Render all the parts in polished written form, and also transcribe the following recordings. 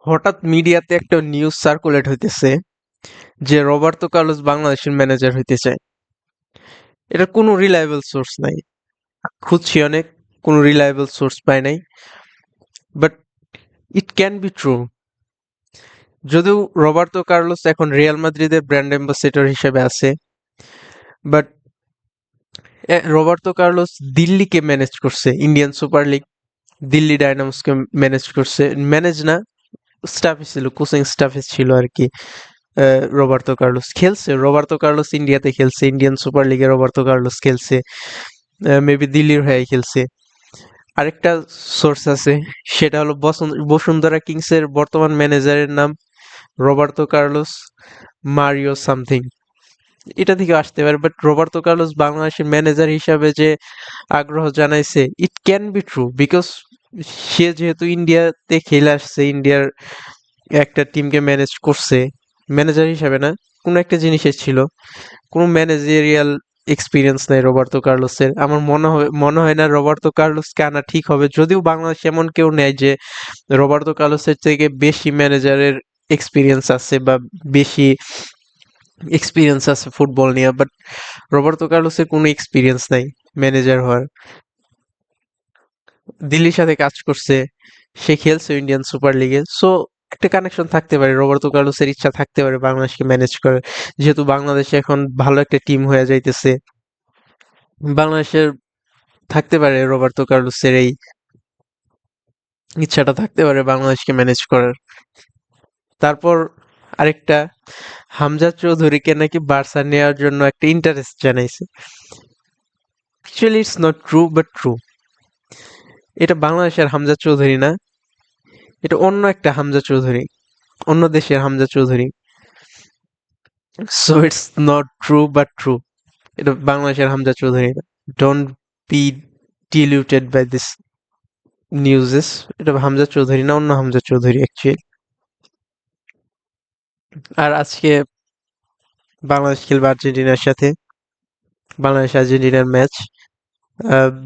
হঠাৎ মিডিয়াতে একটা নিউজ সার্কুলেট হইতেছে যে রবার্তো কার্লোস বাংলাদেশের ম্যানেজার হইতে চায়। এটা কোনো রিলায়েবল সোর্স নাই, খুঁজছি অনেক, কোনো রিলায়েবল সোর্স পাই নাই, but it can be true. যদিও রবার্তো কার্লোস এখন রিয়াল মাদ্রিদের ব্র্যান্ড অ্যাম্বাসেডর হিসেবে আছে, বাট রবার্তো কার্লোস দিল্লিকে ম্যানেজ করছে, ইন্ডিয়ান সুপার লিগ, দিল্লি ডায়নামোসকে ম্যানেজ করছে, ম্যানেজ না, স্টাফে ছিল, কোচিং স্টাফে ছিল আর কি। রবার্তো কার্লোস খেলছে, রবার্তো কার্লোস ইন্ডিয়াতে খেলছে, ইন্ডিয়ান সুপার লিগে রবার্তো কার্লোস খেলছে, মেবি দিল্লির হয়ে খেলছে। আরেকটা সোর্স আছে, সেটা হলো বসুন্ধরা কিংসের বর্তমান ম্যানেজারের নাম রবার্তো কার্লোস মারিও সামথিং, এটা থেকে আসতে পারে। বাট রবার্তো কার্লোস বাংলাদেশের ম্যানেজার হিসাবে যে আগ্রহ জানাইছে, it can be true, because সে যেহেতু ইন্ডিয়াতে খেলে আসছে, ইন্ডিয়ার একটা টিমকে ম্যানেজ করছে, ম্যানেজার হিসাবে না, কোনো একটা জিনিসের ছিল, কোনো ম্যানেজেরিয়াল এক্সপিরিয়েন্স নাই রবার্তো কার্লোসের। আমার মনে হয় না রবার্তো কার্লোসকে আনা ঠিক হবে, যদিও বাংলাদেশ এমন কেউ নেই যে রবার্তো কার্লোসের থেকে বেশি ম্যানেজারের এক্সপিরিয়েন্স আছে বা বেশি এক্সপিরিয়েন্স আছে ফুটবল নিয়ে, বাট রবার্তো কার্লোসের কোনো এক্সপিরিয়েন্স নাই ম্যানেজার হওয়ার। দিল্লির সাথে কাজ করছে, সে খেলছে ইন্ডিয়ান সুপার লিগে, সো একটা কানেকশন থাকতে পারে, রবার্তো কার্লোসের ইচ্ছা থাকতে পারে বাংলাদেশকে ম্যানেজ করার, যেহেতু বাংলাদেশে এখন ভালো একটা টিম হয়ে যাইতেছে, বাংলাদেশের থাকতে পারে রবার্তো কার্লোসের এই ইচ্ছাটা থাকতে পারে বাংলাদেশকে ম্যানেজ করার। তারপর আরেকটা, হামজা চৌধুরীকে নাকি বার্সা নেওয়ার জন্য একটা ইন্টারেস্ট জানাইছে। Actually it's not true, but true. এটা বাংলাদেশের হামজা চৌধুরী না, এটা অন্য একটা হামজা চৌধুরী, অন্য দেশের Hamza Chowdhury. So it's not true but true, এটা বাংলাদেশের হামজা চৌধুরী না। Don't be diluted by this newses, এটা হামজা চৌধুরী না, অন্য হামজা চৌধুরী অ্যাকচুয়ালি। আর আজকে বাংলাদেশ খেলবে আর্জেন্টিনার সাথে, বাংলাদেশ আর্জেন্টিনার ম্যাচ।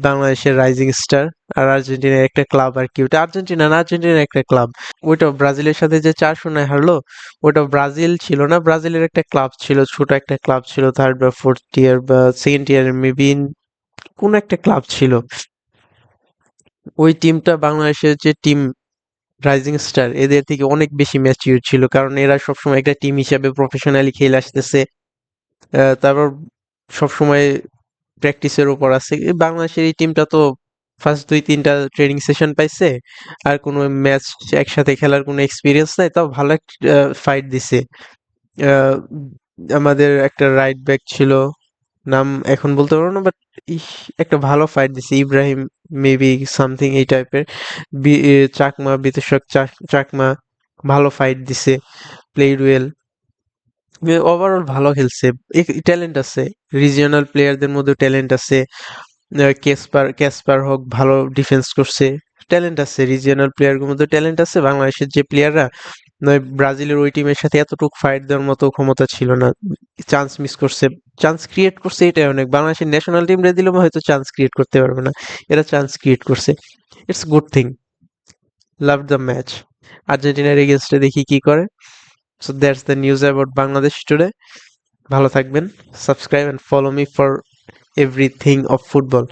বাংলাদেশের রাইজিং স্টার আর আর্জেন্টিনার একটা ক্লাব আর কি, ওটা আর্জেন্টিনা না, আর্জেন্টিনার একটা ক্লাব। ওইটা ব্রাজিলের সাথে যে 4-0 হারলো, ওটা ব্রাজিল ছিল না, ব্রাজিলের একটা ক্লাব ছিল, ছোট একটা ক্লাব ছিল, থার্ড বা ফোর্থ টিয়ার বা সেকেন্ড টিয়ার মেবি, কোন একটা ক্লাব ছিল। ওই টিমটা বাংলাদেশের যে টিম রাইজিং স্টার, এদের থেকে অনেক বেশি ম্যাচিউর ছিল, কারণ এরা সবসময় একটা টিম হিসাবে প্রফেশনালি খেলে আসতেছে। তারপর সবসময় প্র্যাকটিসের উপর আছে। বাংলাদেশের এই টিমটা তো ফার্স্ট 2-3টা ট্রেনিং সেশন পাইছে, আর কোনো ম্যাচ একসাথে খেলার কোনো এক্সপিরিয়েন্স নাই, তাও ভালো একটা ফাইট দিছে। আহ, আমাদের একটা রাইট ব্যাক ছিল, নাম এখন বলতে পারবো না, বাট একটা ভালো ফাইট দিছে, ইব্রাহিম মেবি সামথিং এই টাইপের, চাকমা বিতোষক চাকমা, ভালো ফাইট দিছে, প্লেড ওয়েল, ওভারঅল ভালো খেলছে, ট্যালেন্ট আছে, রিজিওনাল প্লেয়ারদের মধ্যে ট্যালেন্ট আছে। ক্যাসপার হোক ভালো ডিফেন্স করছে, ট্যালেন্ট আছে, রিজিওনাল প্লেয়ারগুলোর মধ্যে ট্যালেন্ট আছে। বাংলাদেশের যে প্লেয়াররা, নয় ব্রাজিলের ওই টিমের সাথে এতটুকু ফাইট দেওয়ার মতো ক্ষমতা ছিল না, চান্স মিস করছে, চান্স ক্রিয়েট করছে, এটাই অনেক। বাংলাদেশের ন্যাশনাল টিম রে দিলেও হয়তো চান্স ক্রিয়েট করতে পারবে না, এরা চান্স ক্রিয়েট করছে, it's good thing, love the match. আর্জেন্টিনার এগেনস্টে দেখি কি করে। So that's the news about Bangladesh today. ভালো থাকবেন, subscribe and follow me for everything of football.